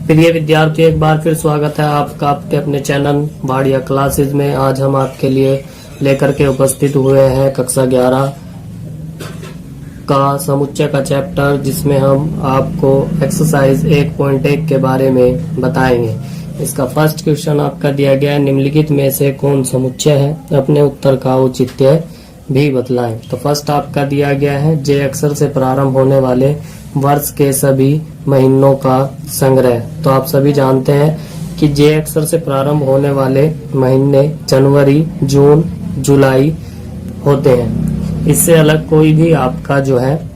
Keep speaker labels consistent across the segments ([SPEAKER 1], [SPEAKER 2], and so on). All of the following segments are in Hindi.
[SPEAKER 1] प्रिय विद्यार्थियों, एक बार फिर स्वागत है आपका आपके अपने चैनल बढ़िया क्लासेस में। आज हम आपके लिए लेकर के उपस्थित हुए हैं कक्षा 11 का समुच्चय का चैप्टर, जिसमें हम आपको एक्सरसाइज 1.1 के बारे में बताएंगे। इसका फर्स्ट क्वेश्चन आपका दिया गया है, निम्नलिखित में से कौन समुच्चय है, अपने उत्तर का औचित्य भी बतलाएं। तो फर्स्ट आपका दिया गया है, जे अक्षर से प्रारंभ होने वाले वर्ष के सभी महीनों का संग्रह। तो आप सभी जानते हैं कि जे अक्षर से प्रारंभ होने वाले महीने जनवरी, जून, जुलाई होते हैं। इससे अलग कोई भी आपका जो है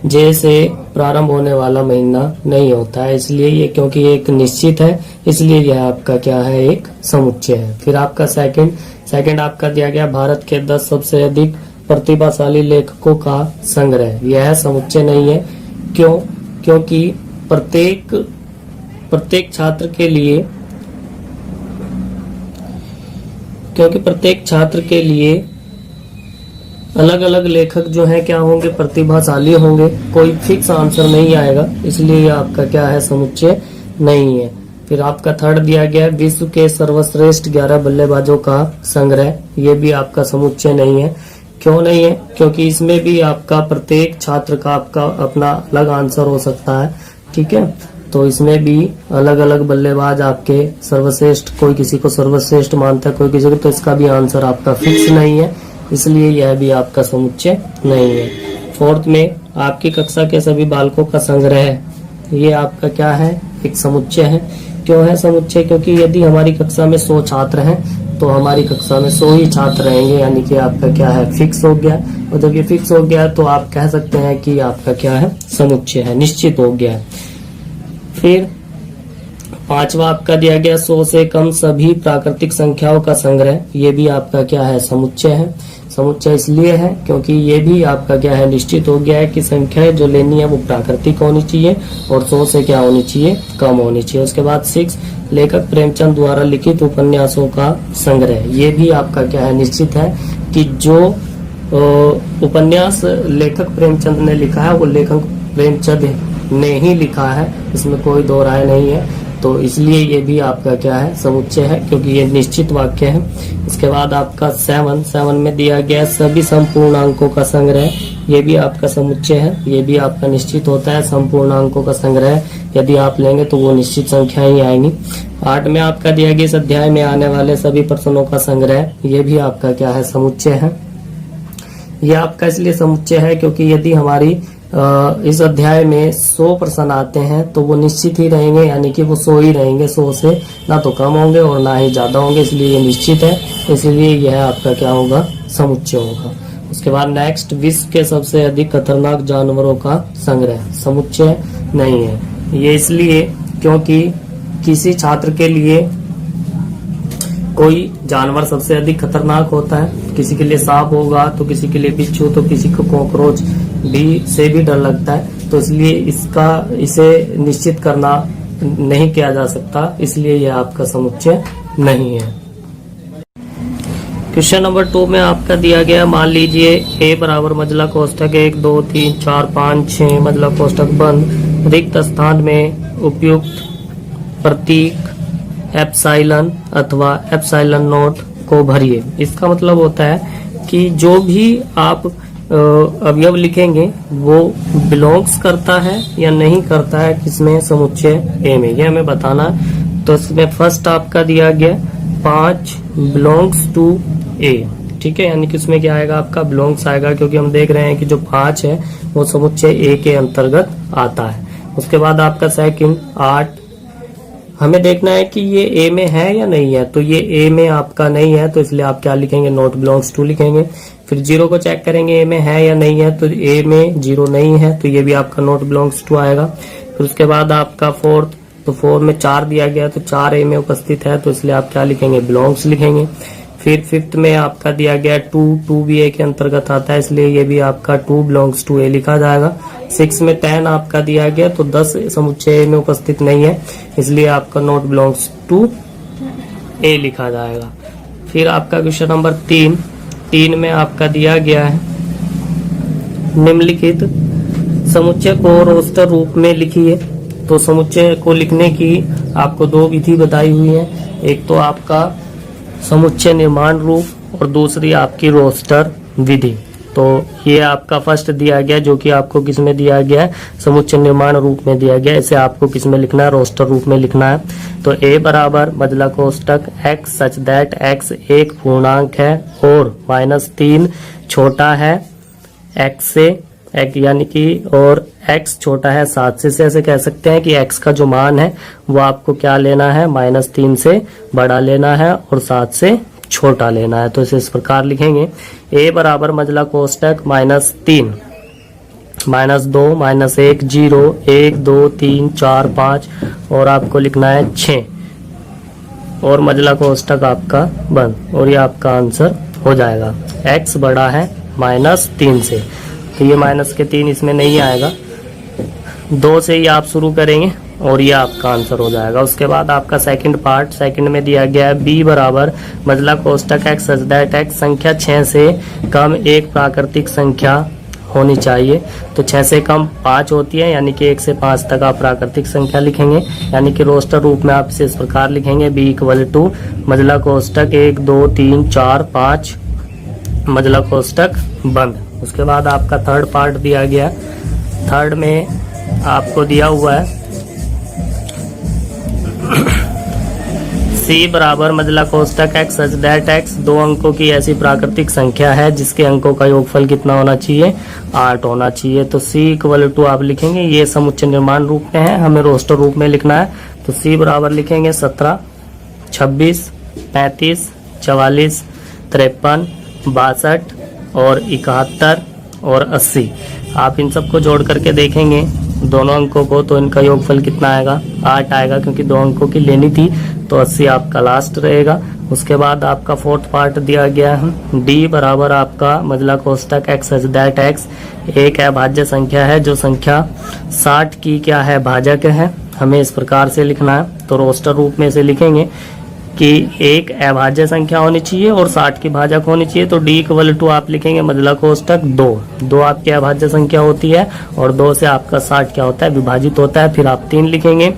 [SPEAKER 1] जे से प्रारंभ होने वाला महीना नहीं होता है, इसलिए ये क्योंकि एक निश्चित है, इसलिए यह आपका क्या है, एक समुच्चय है। फिर आपका सेकंड आपका दिया गया, भारत के 10 सबसे अधिक प्रतिभाशाली लेखकों का संग्रह। यह समुच्चय नहीं है। क्यों? क्योंकि प्रत्येक छात्र के लिए अलग अलग लेखक जो है क्या होंगे, प्रतिभाशाली होंगे। कोई फिक्स आंसर नहीं आएगा, इसलिए ये आपका क्या है, समुच्चय नहीं है। फिर आपका थर्ड दिया गया, विश्व के सर्वश्रेष्ठ 11 बल्लेबाजों का संग्रह। ये भी आपका समुच्चय नहीं है। क्यों नहीं है? क्योंकि इसमें भी आपका प्रत्येक छात्र का आपका अपना अलग आंसर हो सकता है। ठीक है, तो इसमें भी अलग अलग बल्लेबाज आपके सर्वश्रेष्ठ, कोई किसी को सर्वश्रेष्ठ मानता है, कोई किसी को, तो इसका भी आंसर आपका फिक्स नहीं है, इसलिए यह भी आपका समुच्चय नहीं है। फोर्थ में आपकी कक्षा के सभी बालकों का संग्रह है। ये आपका क्या है, एक समुच्चय है। क्यों है समुच्चय? क्योंकि यदि हमारी कक्षा में 100 छात्र हैं तो हमारी कक्षा में 100 ही छात्र रहेंगे, यानी कि आपका क्या है, फिक्स हो गया। और जब ये फिक्स हो गया तो आप कह सकते हैं कि आपका क्या है, समुच्चय है, निश्चित हो गया है। फिर पांचवा आपका दिया गया, 100 से कम सभी प्राकृतिक संख्याओं का संग्रह। ये भी आपका क्या है, समुच्चय है। समुच्चय इसलिए है क्योंकि ये भी आपका क्या है, निश्चित हो गया है कि संख्या जो लेनी है वो प्राकृतिक होनी चाहिए और 100 से क्या होनी चाहिए, कम होनी चाहिए। उसके बाद 6, लेखक प्रेमचंद द्वारा लिखित उपन्यासों का संग्रह। ये भी आपका क्या है, निश्चित है कि जो उपन्यास लेखक प्रेमचंद ने लिखा है वो लेखक प्रेमचंद ने ही लिखा है, इसमें कोई दो राय नहीं है। तो इसलिए ये भी आपका क्या है, समुच्चय है, क्योंकि ये निश्चित वाक्य है। इसके बाद आपका 7 में दिया गया, सभी संपूर्णांकों का संग्रह। ये भी आपका समुच्चय है, ये भी आपका निश्चित होता है। संपूर्णांकों का संग्रह यदि आप लेंगे तो वो निश्चित संख्या ही आएंगी। 8 में आपका दिया गया, इस अध्याय में आने वाले सभी प्रश्नों का संग्रह। ये भी आपका क्या है, समुच्चय है। ये आपका इसलिए समुच्चय है क्योंकि यदि हमारी इस अध्याय में 100 प्रश्न आते हैं तो वो निश्चित ही रहेंगे, यानी कि वो 100 ही रहेंगे, 100 से ना तो कम होंगे और ना ही ज्यादा होंगे, इसलिए ये निश्चित है, इसलिए यह आपका क्या होगा, समुच्चय होगा। उसके बाद नेक्स्ट, विश्व के सबसे अधिक खतरनाक जानवरों का संग्रह। समुच्चय नहीं है ये, इसलिए क्योंकि किसी छात्र के लिए कोई जानवर सबसे अधिक खतरनाक होता है। किसी के लिए सांप होगा, तो किसी के लिए बिच्छू, तो किसी को कॉकरोच से भी डर लगता है। तो इसलिए इसे निश्चित करना नहीं किया जा सकता, इसलिए यह आपका समुच्चय नहीं है। क्वेश्चन नंबर 2 में आपका दिया गया, मान लीजिए ए बराबर मजला कोष्ठक 1 2 3 4 5 6 मजला कोष्ठक बंद, रिक्त स्थान में उपयुक्त प्रतीक एप्सिलॉन अथवा एप्सिलॉन नोट को भरिए। इसका मतलब होता है कि जो भी आप अवयव लिखेंगे वो बिलोंग्स करता है या नहीं करता है, किसमें, समुच्चय ए में, यह हमें बताना है। तो इसमें फर्स्ट आपका दिया गया 5 बिलोंग्स टू ए। ठीक है, यानी कि उसमें क्या आएगा, आपका बिलोंग्स आएगा, क्योंकि हम देख रहे हैं कि जो 5 है वो समुच्चय ए के अंतर्गत आता है। उसके बाद आपका सेकंड 8, हमें देखना है कि ये ए में है या नहीं है, तो ये ए में आपका नहीं है, तो इसलिए आप क्या लिखेंगे, नॉट बिलोंग्स टू लिखेंगे। फिर 0 को चेक करेंगे ए में है या नहीं है, तो ए में 0 नहीं है, तो ये भी आपका नॉट बिलोंग्स टू आएगा। फिर उसके बाद आपका 4, तो 4 में 4 दिया गया, तो 4 ए में उपस्थित है, तो इसलिए आप क्या लिखेंगे, बिलोंग्स लिखेंगे। फिर 5th में आपका दिया गया 2 भी ए के अंतर्गत आता है, इसलिए ये भी आपका 2 बिलोंग्स टू ए लिखा जाएगा। 6 में 10 आपका दिया गया, तो 10 समुच्चय में उपस्थित नहीं है, इसलिए आपका नॉट बिलोंग्स टू ए लिखा जाएगा। फिर आपका क्वेश्चन नंबर 3 में आपका दिया गया है, निम्नलिखित समुच्चय को रोस्टर रूप में लिखिए। तो समुच्चय को लिखने की आपको दो विधि बताई हुई है। एक तो आपका समुच्चय निर्माण रूप और दूसरी आपकी रोस्टर विधि। तो ये आपका फर्स्ट दिया गया, जो कि आपको किस में दिया गया है, समुच्चय निर्माण रूप में दिया गया है। इसे आपको किस में लिखना है, रोस्टर रूप में लिखना है। तो a बराबर मझला कोष्टक x सच दैट x एक पूर्णांक है और -3 छोटा है x से, यानी कि और x छोटा है 7 से ऐसे कह सकते हैं कि x का जो मान है वो आपको क्या लेना है, -3 से बड़ा लेना है और 7 से छोटा लेना है। तो इसे इस प्रकार लिखेंगे, a बराबर मझला कोष्टक -3 -2 -1 0 1 2 3 4 5 और आपको लिखना है 6 और मझला कोष्टक आपका बंद, और ये आपका आंसर हो जाएगा। x बड़ा है -3 से, तो ये -3 इसमें नहीं आएगा, 2 से ही आप शुरू करेंगे और ये आपका आंसर हो जाएगा। उसके बाद आपका सेकंड पार्ट, सेकंड में दिया गया है b बराबर मझला कोष्टक x सच दैट x संख्या 6 से कम एक प्राकृतिक संख्या होनी चाहिए। तो 6 से कम 5 होती है, यानी कि 1 से 5 तक आप प्राकृतिक संख्या लिखेंगे, यानी कि रोस्टर रूप में आप इसे इस प्रकार लिखेंगे, b इक्वल टू मझला कोष्टक 1 2 3 4 5 मझला कोष्टक बंद। उसके बाद आपका थर्ड पार्ट दिया गया, थर्ड में आपको दिया हुआ है c बराबर मझला कोष्टक x सच दैट x 2 अंकों की ऐसी प्राकृतिक संख्या है जिसके अंकों का योगफल कितना होना चाहिए, 8 होना चाहिए। तो c इक्वल टू आप लिखेंगे, ये समुच्चय निर्माण रूप में है, हमें रोस्टर रूप में लिखना है। तो c बराबर लिखेंगे 17 26 35 44 53 62 और 71 और 80। आप इन सबको जोड़ करके देखेंगे दोनों अंकों को, तो इनका योगफल कितना आएगा, 8 आएगा, क्योंकि 2 अंकों की लेनी थी। तो 80 आपका लास्ट रहेगा। उसके बाद आपका फोर्थ पार्ट दिया गया है, d बराबर आपका मझला कोष्टक x सच दैट x एक अभाज्य संख्या है जो संख्या 60 की क्या है, भाजक है। हमें इस प्रकार से लिखना है, तो रोस्टर रूप में इसे लिखेंगे कि एक अभाज्य संख्या होनी चाहिए और 60 की भाजक होनी चाहिए। तो d इक्वल टू आप लिखेंगे मझला कोष्टक 2 आपकी अभाज्य संख्या होती है और 2 से आपका 60 क्या होता है, विभाजित होता है। फिर आप 3 लिखेंगे,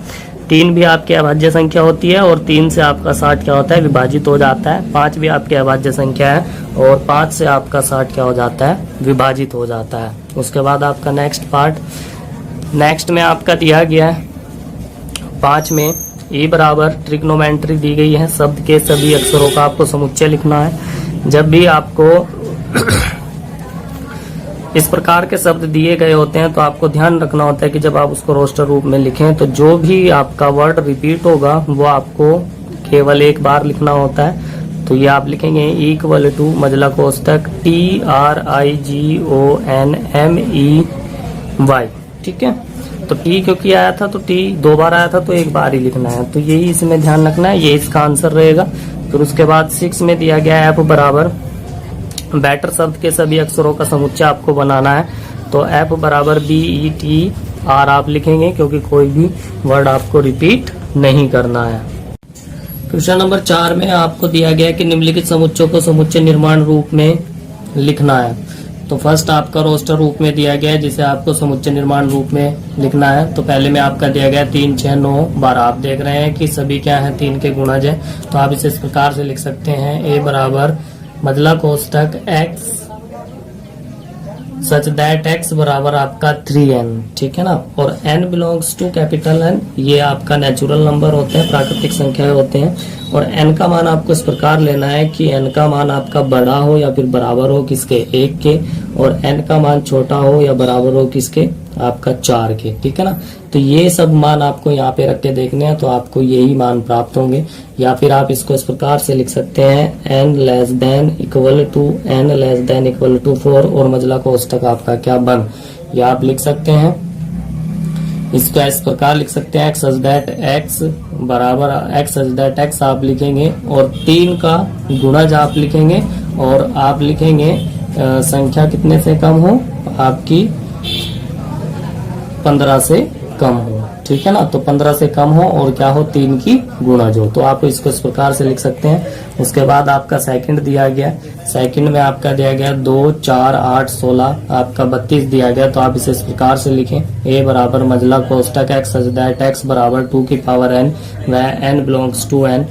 [SPEAKER 1] 3 भी आपकी अभाज्य संख्या होती है और 3 से आपका 60 क्या होता है, विभाजित हो जाता है। 5 भी आपकी अभाज्य संख्या है और 5 से आपका 60 क्या हो जाता है, विभाजित हो जाता है। उसके बाद आपका नेक्स्ट पार्ट, नेक्स्ट में आपका दिया गया है 5 में e बराबर ट्रिग्नोमेट्री दी गई है, शब्द के सभी अक्षरों का आपको समुच्चय लिखना है। जब भी आपको इस प्रकार के शब्द दिए गए होते हैं तो आपको ध्यान रखना होता है कि जब आप उसको रोस्टर रूप में लिखें तो जो भी आपका वर्ड रिपीट होगा वो आपको केवल एक बार लिखना होता है। तो ये आप लिखेंगे इक्वल टू मझला कोष्टक TRIGONMEY, ठीक है। तो टी क्योंकि आया था, तो टी 2 बार आया था तो एक बार ही लिखना है, तो यही इसमें ध्यान रखना है, ये इसका आंसर रहेगा। फिर उसके बाद 6 में दिया गया है f बराबर बैटर शब्द के सभी अक्षरों का समुच्चय आपको बनाना है। तो f बराबर BETR आप लिखेंगे, क्योंकि कोई भी वर्ड आपको रिपीट नहीं करना है। क्वेश्चन नंबर 4 में आपको दिया गया है कि निम्नलिखित समुच्चयों को समुच्चय निर्माण रूप में लिखना है। तो फर्स्ट आपका रोस्टर रूप में दिया गया है जिसे आपको समुच्चय निर्माण रूप में लिखना है। तो पहले में आपका दिया गया 3 6 9 12। आप देख रहे हैं कि सभी क्या है, 3 के गुणज है। तो आप इसे इस प्रकार से लिख सकते हैं, a बराबर मझला कोष्टक x सच दैट x बराबर आपका 3n, ठीक है ना। और n belongs to capital N, ये आपका नेचुरल नंबर होते हैं, प्राकृतिक संख्याएं होते हैं। और n का मान आपको इस प्रकार लेना है कि n का मान आपका बड़ा हो या फिर बराबर हो किसके, 1 के, और n का मान छोटा हो या बराबर हो किसके, आपका 4 के, ठीक है ना। तो ये सब मान आपको यहाँ पे रख के देखने हैं, तो आपको यही मान प्राप्त होंगे। या फिर आप इसको इस प्रकार से लिख सकते हैं n less than equal to 4 और मझला कोष्टक आपका क्या बन, या आप लिख सकते हैं इसका इस प्रकार लिख सकते हैं x सच दैट x बराबर x सच दैट x आप लिखेंगे और 3 का गुणज आप लिखेंगे और आप लिखेंगे संख्या कितने से कम हो, आपकी 15 से कम हो, ठीक है ना। तो 15 से कम हो और क्या हो, 3 की गुणा जो, तो आप इसको इस प्रकार से लिख सकते हैं। उसके बाद आपका सेकंड दिया गया, सेकंड में आपका दिया गया 2, 4, 8, 16, आपका 32 दिया गया। तो आप इसे इस प्रकार से लिखें, a बराबर मजला कोष्टक x सच दैट x बराबर 2 की पावर n, वह n बिलोंग्स टू n।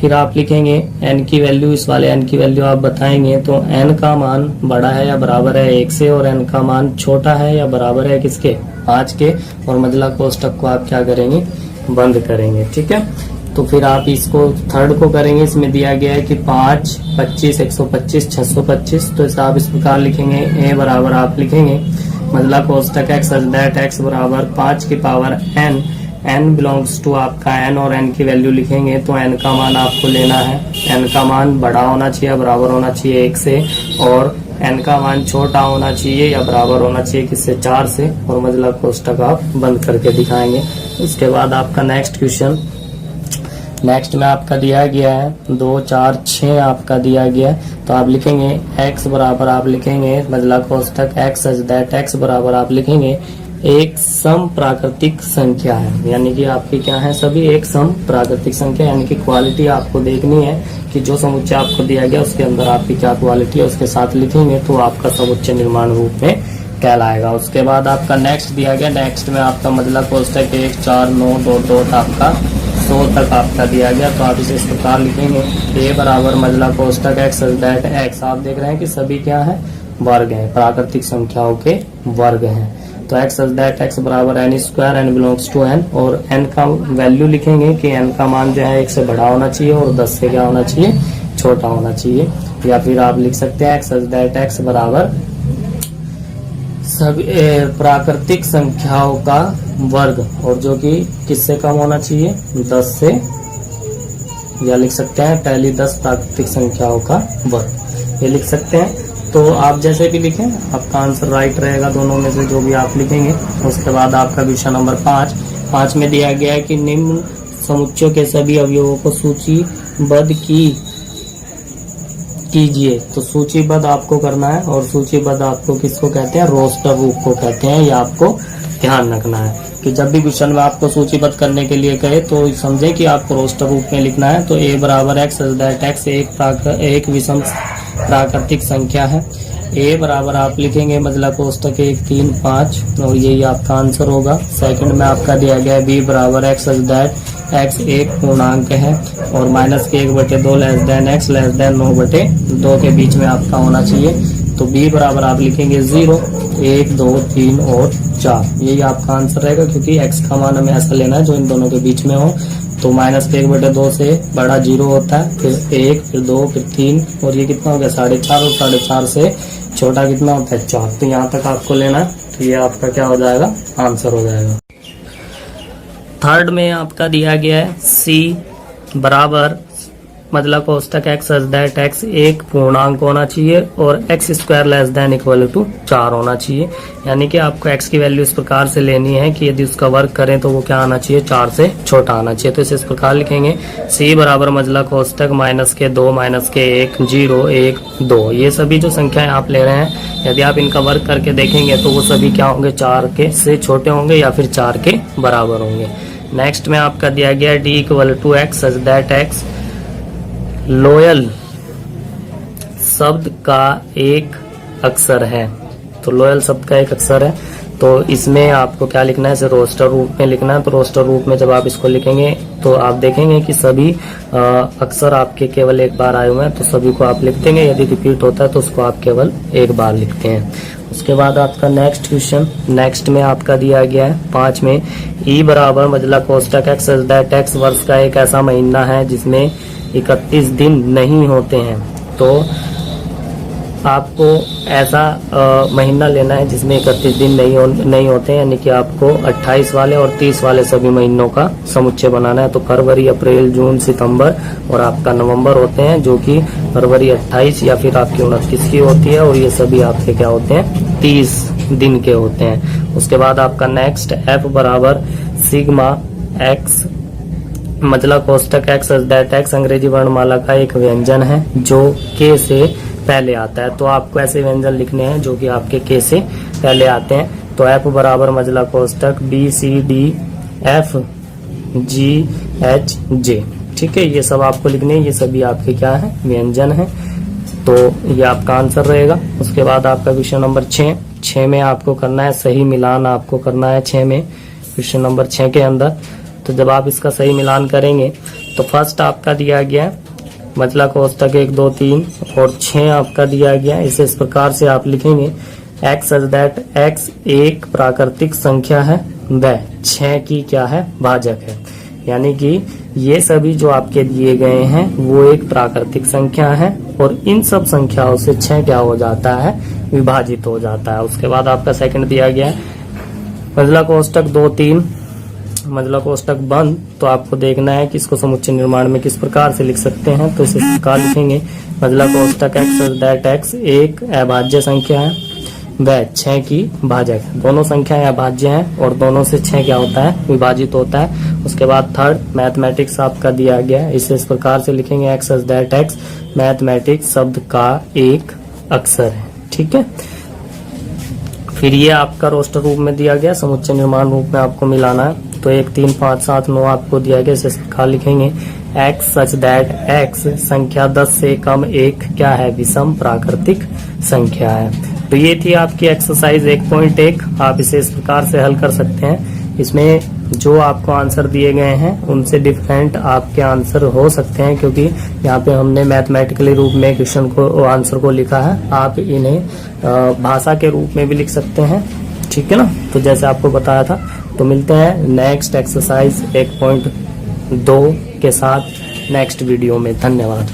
[SPEAKER 1] फिर आप लिखेंगे n की वैल्यू, इस वाले n की वैल्यू आप बताएंगे तो n का मान बड़ा है या बराबर है 1 से, और n का मान छोटा है या बराबर है किसके, 5 के। और मजला कोष्टक को आप क्या करेंगे, बंद करेंगे, ठीक है। तो फिर आप इसको थर्ड को करेंगे, इसमें दिया गया है कि 5, 25, 125, 625। तो इसे आप इस प्रकार लिखेंगे, a बराबर आप लिखेंगे मजला कोष्टक x सच दैट x बराबर 5 की power n, n belongs to आपका n, और n की वैल्यू लिखेंगे तो n का मान आपको लेना है, n का मान बड़ा होना चाहिए, बराबर होना चाहिए 1 से, और n का मान छोटा होना चाहिए या बराबर होना चाहिए किससे, 4 से। और मजला कोष्टक आप बंद करके दिखाएंगे। उसके बाद आपका नेक्स्ट क्वेश्चन, नेक्स्ट में आपका दिया गया है 2, 4, 6 आपका दिया गया है। तो आप लिखेंगे x बराबर आप लिखेंगे मजला कोष्टक x सच दैट x बराबर आप लिखेंगे एक सम प्राकृतिक संख्या है, यानी कि आपकी क्या है, सभी एक सम प्राकृतिक संख्या, यानी कि क्वालिटी आपको देखनी है कि जो समुच्चय आपको दिया गया उसके अंदर आपकी क्या क्वालिटी है, उसके साथ लिखेंगे तो आपका समुच्चय निर्माण रूप में कहलाएगा। उसके बाद आपका नेक्स्ट दिया गया, नेक्स्ट में आपका मजला कोष्टक 1, 4, 9, 2, 2 आपका 100 तक आपका दिया गया। तो आप इसे इस प्रकार लिखेंगे, a बराबर मजला कोष्टक x सच दैट x, आप देख रहे हैं कि सभी क्या है, वर्ग हैं, प्राकृतिक संख्याओं के वर्ग हैं। तो x सच दैट x बराबर n square, n belongs to n, और n का वैल्यू लिखेंगे कि n का मान जो है 1 से बड़ा होना चाहिए और 10 से क्या होना चाहिए, छोटा होना चाहिए। या फिर आप लिख सकते हैं x सच दैट x बराबर सभी प्राकृतिक संख्याओं का वर्ग, और जो कि किससे कम होना चाहिए, 10 से, या लिख सकते हैं पहली 10 प्राकृतिक संख्याओं का वर्ग, ये लिख सकते हैं। तो आप जैसे भी लिखें आपका आंसर राइट रहेगा, दोनों में से जो भी आप लिखेंगे। उसके बाद आपका क्वेश्चन नंबर 5 में दिया गया है कि निम्न समुच्चयों के सभी अवयवों को सूचीबद्ध कीजिए। तो सूचीबद्ध आपको करना है, और सूचीबद्ध आपको किसको कहते हैं, रोस्टर रूप को कहते हैं। ये आपको ध्यान रखना है कि जब भी क्वेश्चन में आपको सूचीबद्ध करने के लिए कहे तो समझे कि आपको रोस्टर रूप में लिखना है। तो a बराबर x सच दैट x एक विषम प्राकृतिक संख्या है। a बराबर आप लिखेंगे मजला कोष्टक 1, 3, 5, और यही आपका आंसर होगा। सेकंड में आपका दिया गया है b बराबर x सच दैट x एक पूर्णांक है, और माइनस के 1/2 less than x less than 9/2 के बीच में आपका होना चाहिए। तो b बराबर आप लिखेंगे 0, 1, 2, 3 और 4, यही आपका आंसर रहेगा, क्योंकि x का मान हमें ऐसा लेना है जो इन दोनों के बीच में हो। तो माइनस के 1/2 से बड़ा 0 होता है, फिर 1, फिर 2, फिर 3, और ये कितना हो गया 4.5, और 4.5 से छोटा कितना होता है 4। तो यहाँ तक आपको लेना है, तो ये आपका क्या हो जाएगा, आंसर हो जाएगा। थर्ड में आपका दिया गया है c बराबर मजला कोष्टक x सच दैट x एक पूर्णांक होना चाहिए, और x square less than equal to 4 होना चाहिए। यानी कि आपको x की वैल्यू इस प्रकार से लेनी है कि यदि उसका वर्ग करें तो वो क्या आना चाहिए, 4 से छोटा आना चाहिए। तो इसे इस प्रकार लिखेंगे, c बराबर मजला कोष्टक -2 -1 0 1 2। ये सभी जो संख्याएं आप ले रहे हैं, यदि आप इनका वर्ग करके देखेंगे तो वो सभी क्या होंगे, 4 के से छोटे होंगे या फिर 4 के बराबर होंगे। नेक्स्ट में आपका दिया गया d equal to x such that x loyal शब्द का एक अक्षर है। तो लोयल शब्द का एक अक्षर है, तो इसमें आपको क्या लिखना है, इसे रोस्टर रूप में लिखना है। तो रोस्टर रूप में जब आप इसको लिखेंगे तो आप देखेंगे कि सभी अक्षर आपके केवल एक बार आए हुए हैं, तो सभी को आप लिख देंगे। यदि रिपीट होता है तो उसको आप केवल एक बार लिखते हैं। उसके बाद आपका नेक्स्ट क्वेश्चन, नेक्स्ट में आपका दिया गया है 5 में, ई बराबर मजला कोष्टक x सच दैट x वर्ष का एक ऐसा महीना है जिसमें 31 दिन नहीं होते हैं। तो आपको ऐसा महीना लेना है जिसमें 31 दिन नहीं होते हैं, यानी कि आपको 28 वाले और 30 वाले सभी महीनों का समुच्चय बनाना है। तो फरवरी, अप्रैल, जून, सितंबर और आपका नवंबर होते हैं, जो कि फरवरी 28 या फिर आपकी 29 की होती है, और ये सभी आपके क्या होते हैं, 30 दिन के होते हैं। उसके बाद आपका नेक्स्ट f बराबर सिग्मा x मजला कोष्टक x सच दैट x अंग्रेजी वर्णमाला का एक व्यंजन है जो k से पहले आता है। तो आपको ऐसे व्यंजन लिखने हैं जो कि आपके k से पहले आते हैं। तो f बराबर मजला कोष्टक b c d F G H J। ठीक है, ये सब आपको लिखने हैं, ये सभी आपके क्या है, व्यंजन है। तो ये आपका आंसर रहेगा। उसके बाद आपका क्वेश्चन नंबर 6 में आपको करना है सही मिलान, आपको करना है 6 में, क्वेश्चन नंबर 6 के अंदर। तो जब आप इसका सही मिलान करेंगे तो फर्स्ट आपका दिया गया है मतलब कोष्टक 1 2 3 और 6 आपका दिया गया है। इसे इस प्रकार से आप लिखेंगे x सच दैट x एक प्राकृतिक संख्या है व 6 की क्या है, भाजक है। यानी कि ये सभी जो आपके दिए गए हैं वो एक प्राकृतिक संख्या है और इन सब संख्याओं से 6 क्या हो जाता है, विभाजित हो जाता है। उसके बाद आपका सेकंड दिया गया है मजला कोष्टक 2 3 मजला कोष्टक बंद। तो आपको देखना है कि इसको समुच्चय निर्माण में किस प्रकार से लिख सकते हैं। तो इस प्रकार लिखेंगे मजला कोष्टक x सच दैट x एक अभाज्य संख्या है व 6 की भाजक है। दोनों संख्याएं अभाज्य हैं और दोनों से 6 क्या होता है, विभाजित होता है। उसके बाद थर्ड मैथमेटिक्स आपका दिया गया है। इसे इस प्रकार से लिखेंगे x such that x mathematics शब्द का एक अक्षर है। ठीक है, फिर ये आपका रोस्टर रूप में दिया गया, समुच्चय निर्माण रूप में आपको मिलाना है। तो 1 3 5 7 9 आपको दिया गया। इसे इस प्रकार लिखेंगे x सच दैट x संख्या 10 से कम एक क्या है, विषम प्राकृतिक संख्या है। तो ये थी आपकी एक्सरसाइज 1.1। आप इसे इस प्रकार से हल कर सकते हैं। इसमें जो आपको आंसर दिए गए हैं उनसे डिफरेंट आपके आंसर हो सकते हैं, क्योंकि यहाँ पे हमने मैथमेटिकली रूप में क्वेश्चन को आंसर को लिखा है। आप इन्हें भाषा के रूप में भी लिख सकते हैं। ठीक है ना, तो जैसे आपको बताया था। तो मिलते हैं नेक्स्ट एक्सरसाइज 1.2 के साथ नेक्स्ट वीडियो में। धन्यवाद।